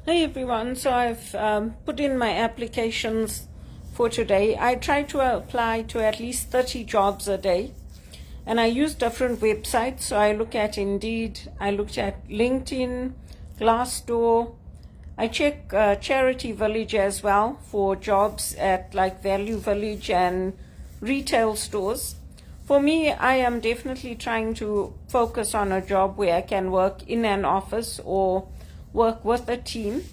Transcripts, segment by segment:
Hey everyone, so I've put in my applications for today. I try to apply to at least 30 jobs a day, and I use different websites. So I look at Indeed, I looked at LinkedIn, Glassdoor. I check Charity Village as well for jobs at like Value Village and retail stores. For me, I am definitely trying to focus on a job where I can work in an office or work with a team.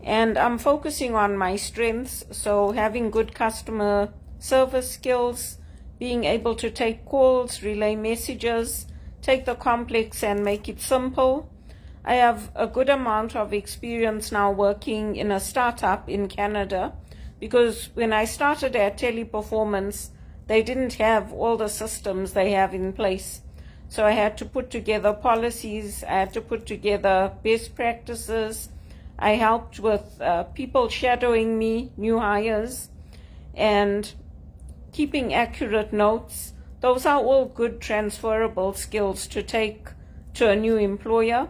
And I'm focusing on my strengths, so having good customer service skills, being able to take calls, relay messages, take the complex and make it simple. I have a good amount of experience now working in a startup in Canada, because when I started at Teleperformance, they didn't have all the systems they have in place. So I had to put together policies, I had to put together best practices. I helped with people shadowing me, new hires, and keeping accurate notes. Those are all good transferable skills to take to a new employer.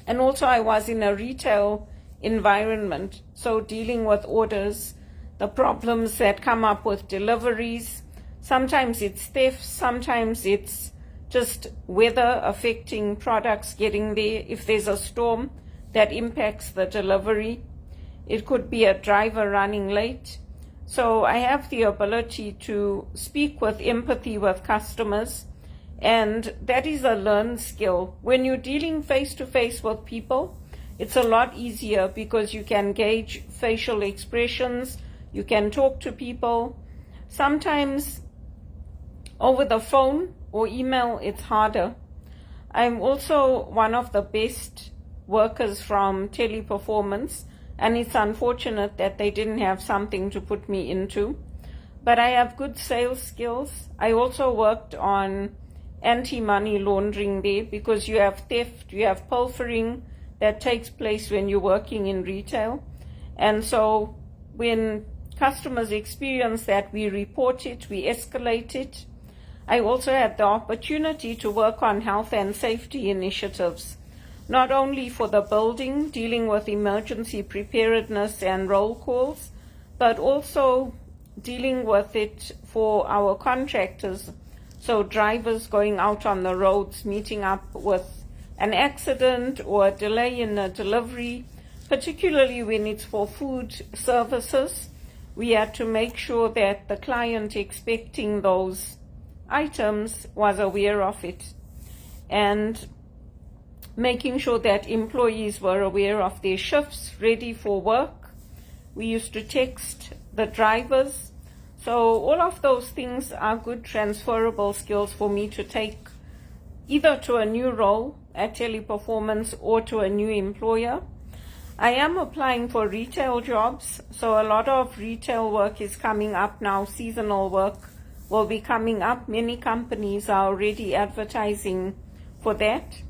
And also I was in a retail environment, so dealing with orders, the problems that come up with deliveries. Sometimes it's theft, sometimes it's just weather affecting products getting there. If there's a storm that impacts the delivery, it could be a driver running late. So I have the ability to speak with empathy with customers, and that is a learned skill. When you're dealing face to face with people, it's a lot easier because you can gauge facial expressions, you can talk to people. Sometimes over the phone or email, it's harder. I'm also one of the best workers from Teleperformance, and it's unfortunate that they didn't have something to put me into. But I have good sales skills. I also worked on anti-money laundering there, because you have theft, you have pilfering that takes place when you're working in retail. And so when customers experience that, we report it, we escalate it. I also had the opportunity to work on health and safety initiatives, not only for the building, dealing with emergency preparedness and roll calls, but also dealing with it for our contractors. So drivers going out on the roads, meeting up with an accident or a delay in a delivery, particularly when it's for food services. We had to make sure that the client expecting those items was aware of it, and making sure that employees were aware of their shifts, ready for work. We used to text the drivers. So all of those things are good transferable skills for me to take either to a new role at Teleperformance or to a new employer. I am applying for retail jobs, so a lot of retail work is coming up now. Seasonal work will be coming up. Many companies are already advertising for that.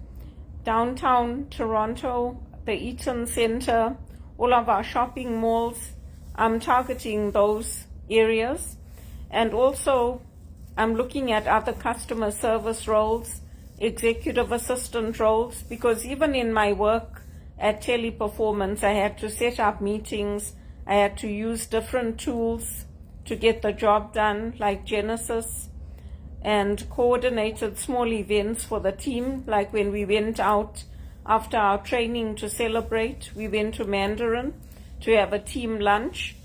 Downtown Toronto, the Eaton Centre, all of our shopping malls, I'm targeting those areas. And also I'm looking at other customer service roles, executive assistant roles, because even in my work at Teleperformance, I had to set up meetings, I had to use different tools to get the job done, like Genesis, and coordinated small events for the team, like when we went out after our training to celebrate, we went to Mandarin to have a team lunch.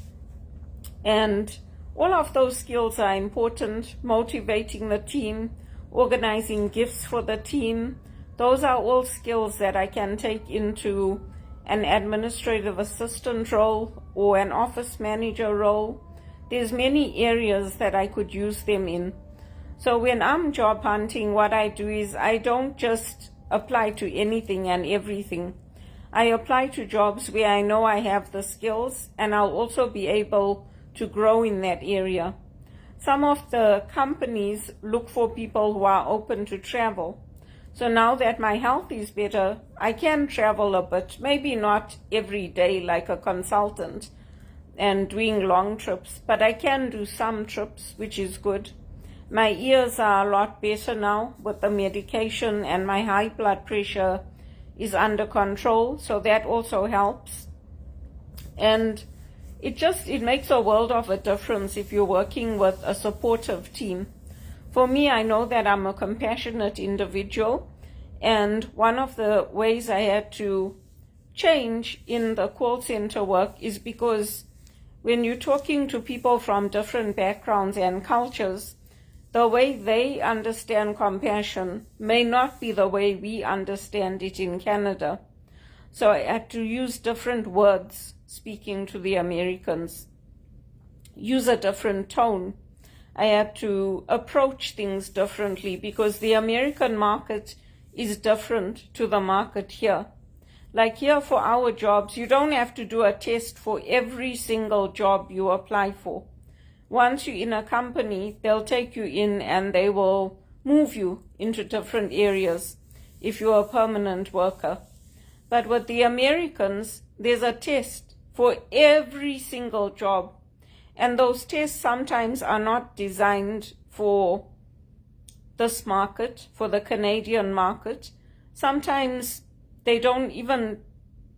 And all of those skills are important. Motivating the team, organizing gifts for the team, those are all skills that I can take into an administrative assistant role or an office manager role. There's many areas that I could use them in. So when I'm job hunting, what I do is I don't just apply to anything and everything. I apply to jobs where I know I have the skills, and I'll also be able to grow in that area. Some of the companies look for people who are open to travel. So now that my health is better, I can travel a bit, maybe not every day like a consultant and doing long trips, but I can do some trips, which is good. My ears are a lot better now with the medication, and my high blood pressure is under control, so that also helps. And it makes a world of a difference if you're working with a supportive team. For me, I know that I'm a compassionate individual, and one of the ways I had to change in the call center work is because when you're talking to people from different backgrounds and cultures, the way they understand compassion may not be the way we understand it in Canada. So I had to use different words speaking to the Americans, use a different tone. I had to approach things differently because the American market is different to the market here. Like here for our jobs, you don't have to do a test for every single job you apply for. Once you're in a company, they'll take you in and they will move you into different areas if you're a permanent worker. But with the Americans, there's a test for every single job. And those tests sometimes are not designed for this market, for the Canadian market. Sometimes they don't even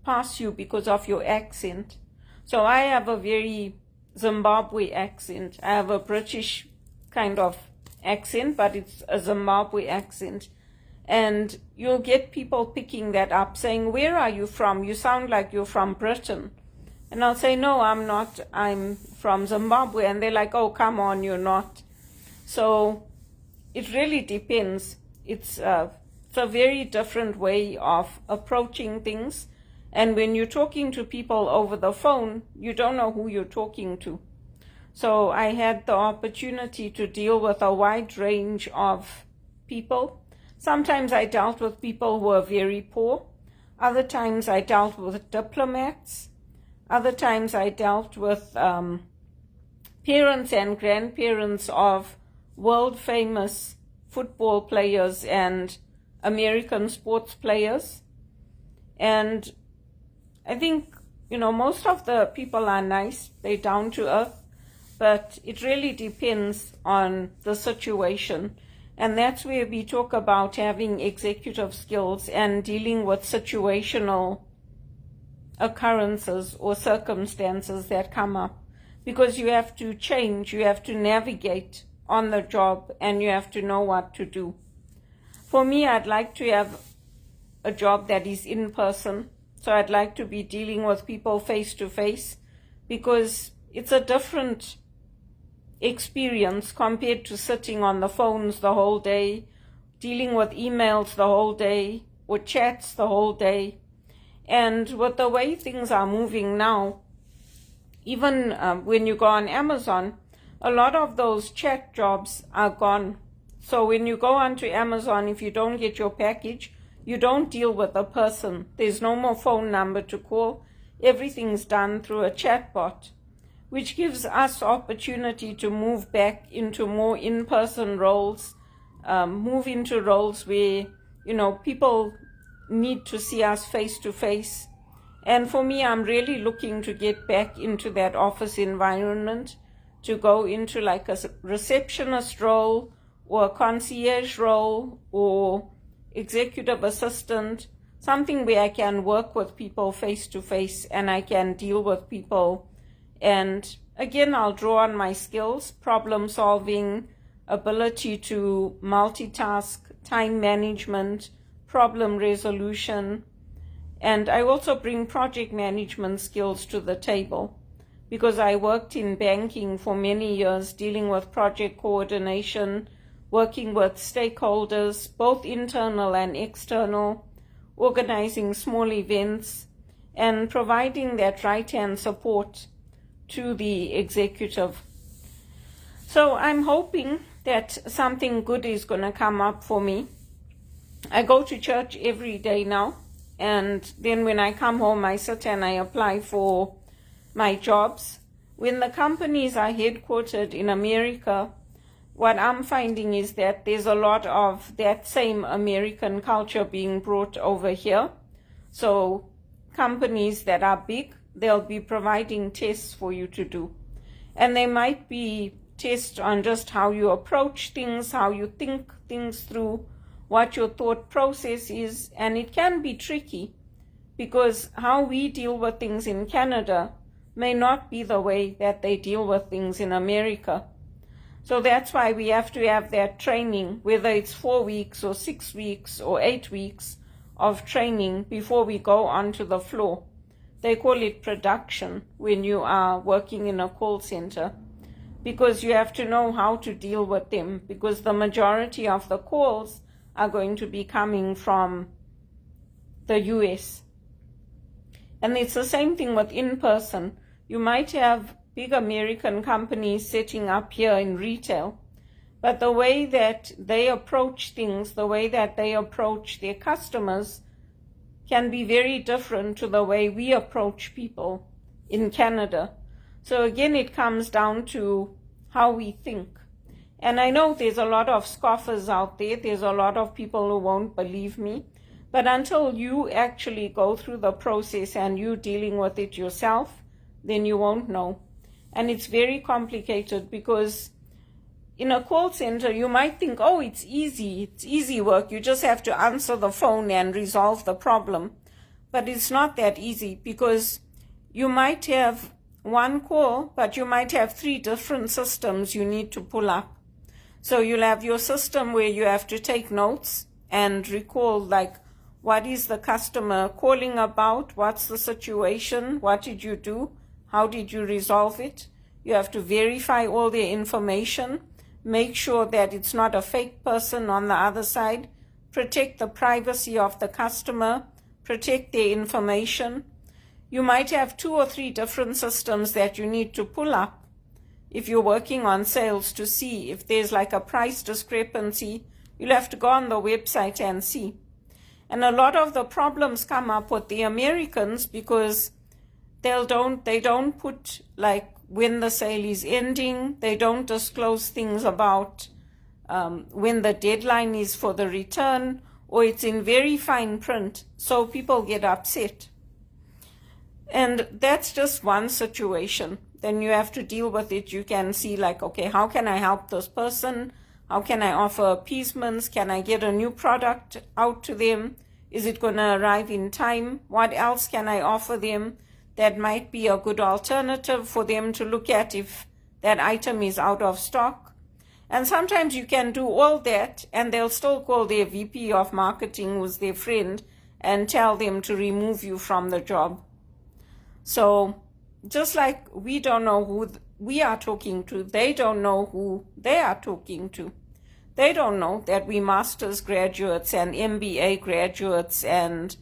pass you because of your accent. So I have a very Zimbabwe accent. I have a British kind of accent, but it's a Zimbabwe accent. And you'll get people picking that up, saying, "Where are you from? You sound like you're from Britain." And I'll say, "No, I'm not. I'm from Zimbabwe." And they're like, "Oh, come on, you're not." So it really depends. It's a very different way of approaching things. And when you're talking to people over the phone, you don't know who you're talking to. So I had the opportunity to deal with a wide range of people. Sometimes I dealt with people who were very poor. Other times I dealt with diplomats. Other times I dealt with parents and grandparents of world-famous football players and American sports players. And I think, most of the people are nice. They're down to earth. But it really depends on the situation. And that's where we talk about having executive skills and dealing with situational occurrences or circumstances that come up. Because you have to change, you have to navigate on the job, and you have to know what to do. For me, I'd like to have a job that is in person. So I'd like to be dealing with people face to face, because it's a different experience compared to sitting on the phones the whole day, dealing with emails the whole day, or chats the whole day. And with the way things are moving now, even when you go on Amazon, a lot of those chat jobs are gone. So when you go onto Amazon, if you don't get your package, you don't deal with a person. There's no more phone number to call. Everything's done through a chatbot, which gives us opportunity to move back into more in-person roles, move into roles where, people need to see us face to face. And for me, I'm really looking to get back into that office environment, to go into like a receptionist role or a concierge role or executive assistant, something where I can work with people face to face and I can deal with people. And again, I'll draw on my skills, problem solving, ability to multitask, time management, problem resolution. And I also bring project management skills to the table, because I worked in banking for many years, dealing with project coordination, working with stakeholders, both internal and external, organizing small events, and providing that right-hand support to the executive. So I'm hoping that something good is going to come up for me. I go to church every day now, and then when I come home, I sit and I apply for my jobs. When the companies are headquartered in America, what I'm finding is that there's a lot of that same American culture being brought over here. So companies that are big, they'll be providing tests for you to do. And they might be tests on just how you approach things, how you think things through, what your thought process is, and it can be tricky because how we deal with things in Canada may not be the way that they deal with things in America. So that's why we have to have that training, whether it's 4 weeks or 6 weeks or 8 weeks of training before we go onto the floor. They call it production when you are working in a call center, because you have to know how to deal with them, because the majority of the calls are going to be coming from the US. And it's the same thing with in-person. You might have big American companies setting up here in retail, but the way that they approach things, the way that they approach their customers can be very different to the way we approach people in Canada. So again, it comes down to how we think. And I know there's a lot of scoffers out there. There's a lot of people who won't believe me. But until you actually go through the process and you dealing with it yourself, then you won't know. And it's very complicated because in a call center, you might think, oh, it's easy work. You just have to answer the phone and resolve the problem. But it's not that easy, because you might have one call, but you might have 3 different systems you need to pull up. So you'll have your system where you have to take notes and recall, like, what is the customer calling about? What's the situation? What did you do? How did you resolve it? You have to verify all their information. Make sure that it's not a fake person on the other side. Protect the privacy of the customer. Protect their information. You might have 2 or 3 different systems that you need to pull up if you're working on sales to see if there's like a price discrepancy. You'll have to go on the website and see. And a lot of the problems come up with the Americans because they don't put like when the sale is ending. They don't disclose things about when the deadline is for the return, or it's in very fine print, so people get upset. And that's just one situation. Then you have to deal with it. You can see like, okay, how can I help this person? How can I offer appeasements? Can I get a new product out to them? Is it going to arrive in time? What else can I offer them that might be a good alternative for them to look at if that item is out of stock? And sometimes you can do all that and they'll still call their VP of marketing, who's their friend, and tell them to remove you from the job. So just like we don't know who we are talking to, they don't know who they are talking to. They don't know that we master's graduates and MBA graduates and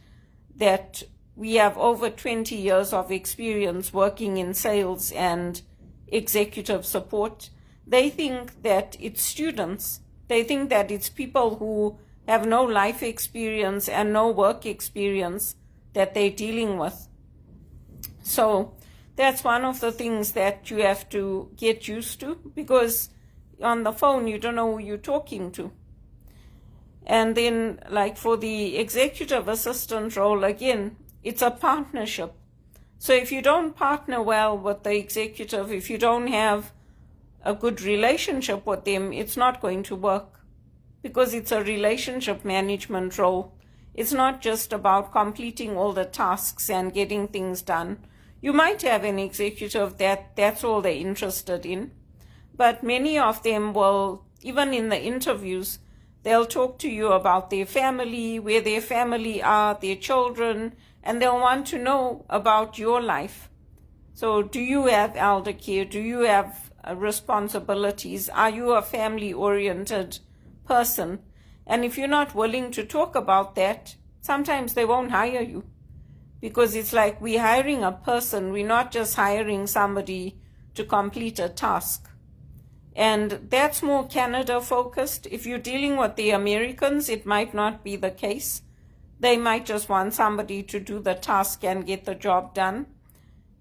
that we have over 20 years of experience working in sales and executive support. They think that it's students. They think that it's people who have no life experience and no work experience that they're dealing with. So that's one of the things that you have to get used to, because on the phone you don't know who you're talking to. And then like for the executive assistant role, again, it's a partnership. So if you don't partner well with the executive, if you don't have a good relationship with them, it's not going to work, because it's a relationship management role. It's not just about completing all the tasks and getting things done. You might have an executive that's all they're interested in, but many of them will, even in the interviews, they'll talk to you about their family, where their family are, their children, and they'll want to know about your life. So do you have elder care? Do you have responsibilities? Are you a family-oriented person? And if you're not willing to talk about that, sometimes they won't hire you, because it's like we're hiring a person. We're not just hiring somebody to complete a task. And that's more Canada focused. If you're dealing with the Americans, it might not be the case. They might just want somebody to do the task and get the job done.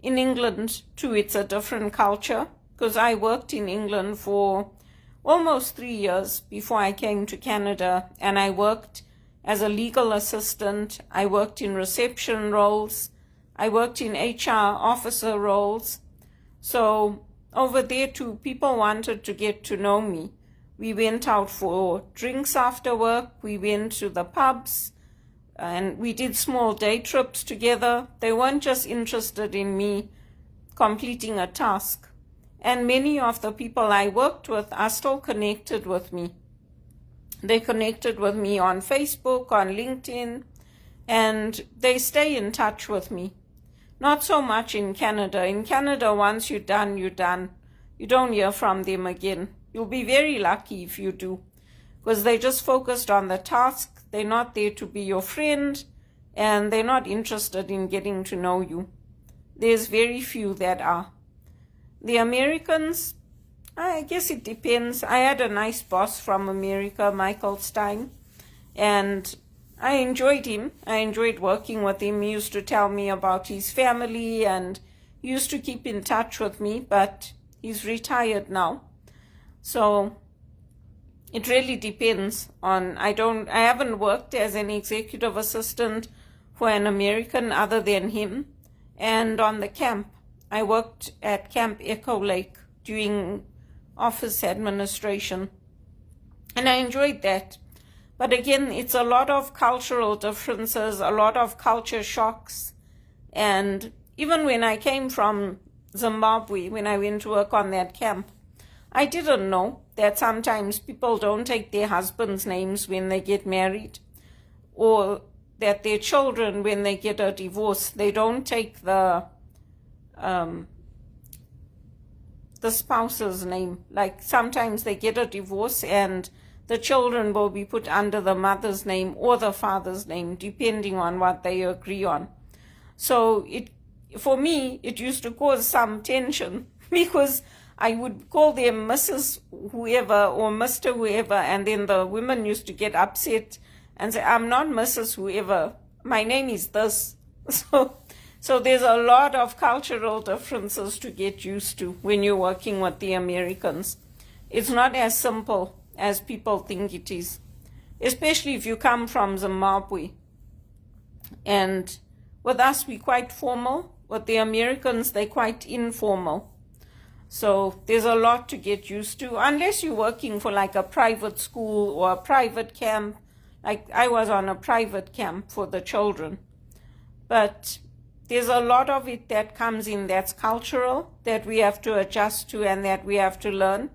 In England, too, it's a different culture, because I worked in England for almost 3 years before I came to Canada, and I worked as a legal assistant. I worked in reception roles. I worked in HR officer roles. So over there too, people wanted to get to know me. We went out for drinks after work. We went to the pubs and we did small day trips together. They weren't just interested in me completing a task. And many of the people I worked with are still connected with me. They connected with me on Facebook, on LinkedIn, and they stay in touch with me. Not so much in Canada. In Canada, once you're done, you're done. You don't hear from them again. You'll be very lucky if you do, because they just focused on the task. They're not there to be your friend, and they're not interested in getting to know you. There's very few that are. The Americans, I guess it depends. I had a nice boss from America, Michael Stein, and I enjoyed him. I enjoyed working with him. He used to tell me about his family and he used to keep in touch with me, but he's retired now. So it really depends on, I haven't worked as an executive assistant for an American other than him. And on the camp, I worked at Camp Echo Lake doing office administration. And I enjoyed that. But again, it's a lot of cultural differences, a lot of culture shocks. And even when I came from Zimbabwe, when I went to work on that camp, I didn't know that sometimes people don't take their husbands' names when they get married, or that their children, when they get a divorce, they don't take the spouse's name. Like sometimes they get a divorce and the children will be put under the mother's name or the father's name, depending on what they agree on. So for me, it used to cause some tension because I would call them Mrs. whoever or Mr. whoever, and then the women used to get upset and say, I'm not Mrs. whoever, my name is this. So there's a lot of cultural differences to get used to when you're working with the Americans. It's not as simple as people think it is, especially if you come from Zimbabwe. And with us, we're quite formal. With the Americans, they're quite informal. So there's a lot to get used to, unless you're working for like a private school or a private camp. Like I was on a private camp for the children. But there's a lot of it that comes in that's cultural, that we have to adjust to and that we have to learn.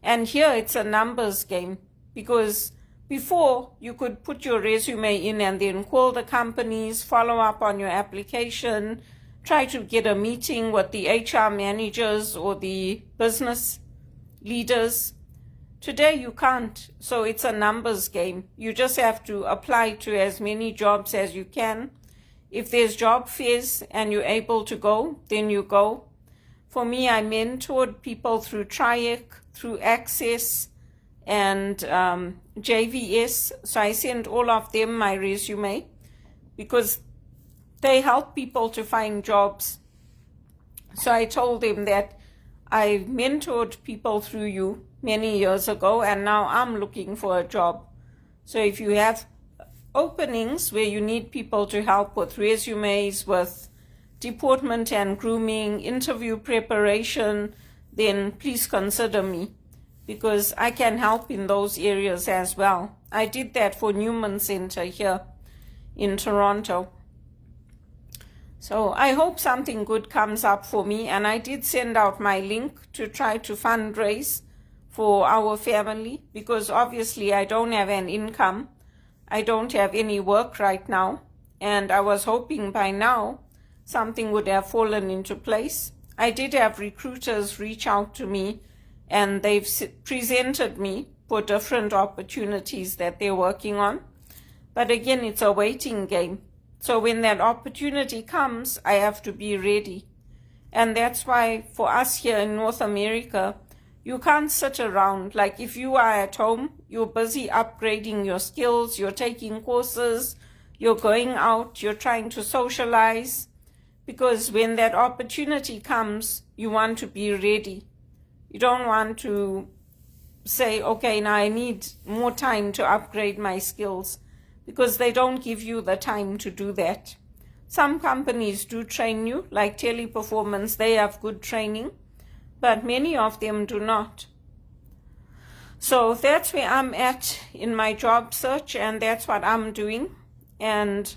And here it's a numbers game, because before you could put your resume in and then call the companies, follow up on your application, try to get a meeting with the HR managers or the business leaders. Today you can't, so it's a numbers game. You just have to apply to as many jobs as you can. If there's job fairs and you're able to go, then you go. For me, I mentored people through TRIAC, through Access, and JVS. So I sent all of them my resume because they help people to find jobs. So I told them that I mentored people through you many years ago, and now I'm looking for a job. So if you have openings where you need people to help with resumes, with deportment and grooming, interview preparation, then please consider me, because I can help in those areas as well. I did that for Newman Center here in Toronto. So I hope something good comes up for me, and I did send out my link to try to fundraise for our family, because obviously I don't have an income. I don't have any work right now, and I was hoping by now something would have fallen into place. I did have recruiters reach out to me, and they've presented me for different opportunities that they're working on. But again, it's a waiting game. So when that opportunity comes, I have to be ready. And that's why for us here in North America, you can't sit around. Like if you are at home, you're busy upgrading your skills, you're taking courses, you're going out, you're trying to socialize. Because when that opportunity comes, you want to be ready. You don't want to say, okay, now I need more time to upgrade my skills, because they don't give you the time to do that. Some companies do train you, like Teleperformance, they have good training, but many of them do not. So that's where I'm at in my job search, and that's what I'm doing. And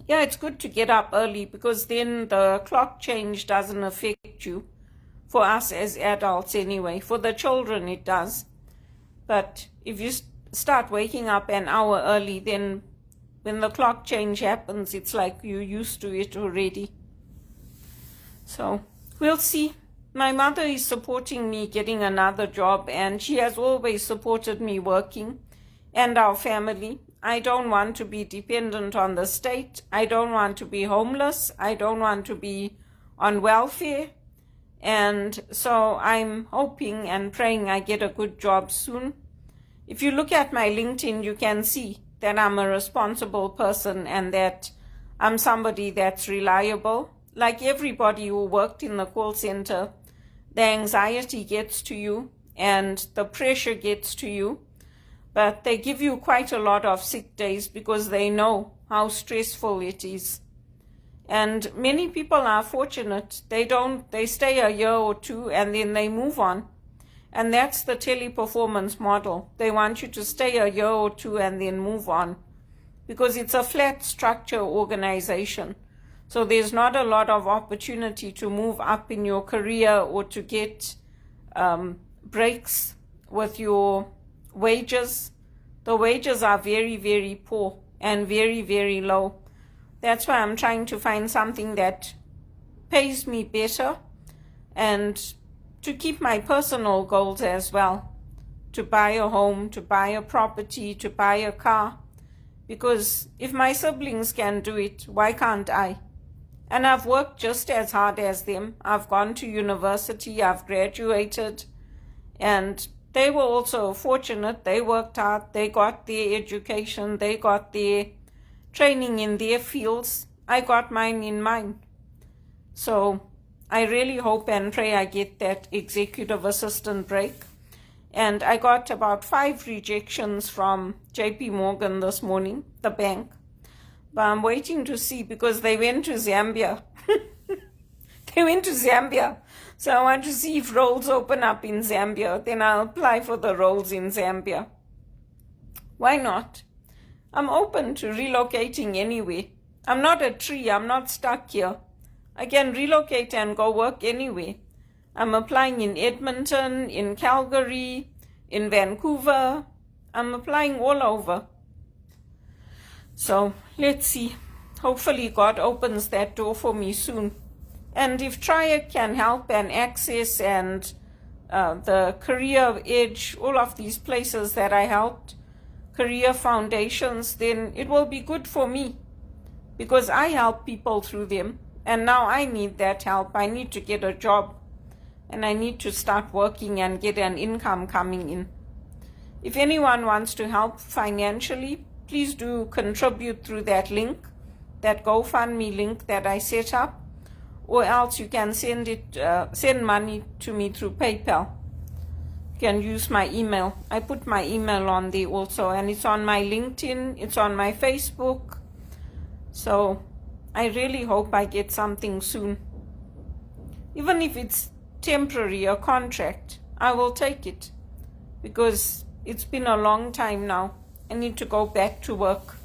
yeah, it's good to get up early because then the clock change doesn't affect you. For us as adults anyway. For the children it does. But if you start waking up an hour early, then when the clock change happens, it's like you're used to it already. So we'll see. My mother is supporting me getting another job, and she has always supported me working and our family. I don't want to be dependent on the state. I don't want to be homeless. I don't want to be on welfare. And so I'm hoping and praying I get a good job soon. If you look at my LinkedIn, you can see that I'm a responsible person and that I'm somebody that's reliable. Like everybody who worked in the call center, the anxiety gets to you and the pressure gets to you, but they give you quite a lot of sick days because they know how stressful it is. And many people are fortunate. They stay a year or two and then they move on. And that's the teleperformance model. They want you to stay a year or two and then move on because it's a flat structure organization. So there's not a lot of opportunity to move up in your career or to get breaks with your wages. The wages are very, very poor and very, very low. That's why I'm trying to find something that pays me better and to keep my personal goals as well. To buy a home, to buy a property, to buy a car. Because if my siblings can do it, why can't I? And I've worked just as hard as them. I've gone to university, I've graduated, and they were also fortunate. They worked hard, they got their education, they got their training in their fields. I got mine in mine. So I really hope and pray I get that executive assistant break. And I got about 5 rejections from JP Morgan this morning, the bank. But I'm waiting to see because they went to Zambia. They went to Zambia. So I want to see if roles open up in Zambia. Then I'll apply for the roles in Zambia. Why not? I'm open to relocating anywhere. I'm not a tree. I'm not stuck here. I can relocate and go work anywhere. I'm applying in Edmonton, in Calgary, in Vancouver. I'm applying all over. So let's see. Hopefully God opens that door for me soon. And if Triad can help and Access and the Career Edge, all of these places that I helped, career foundations, then it will be good for me because I help people through them. And now I need that help. I need to get a job and I need to start working and get an income coming in. If anyone wants to help financially, please do contribute through that link, that GoFundMe link that I set up, or else you can send money to me through PayPal. You can use my email. I put my email on there also, and it's on my LinkedIn, it's on my Facebook. So I really hope I get something soon. Even if it's temporary, a contract, I will take it because it's been a long time now. I need to go back to work.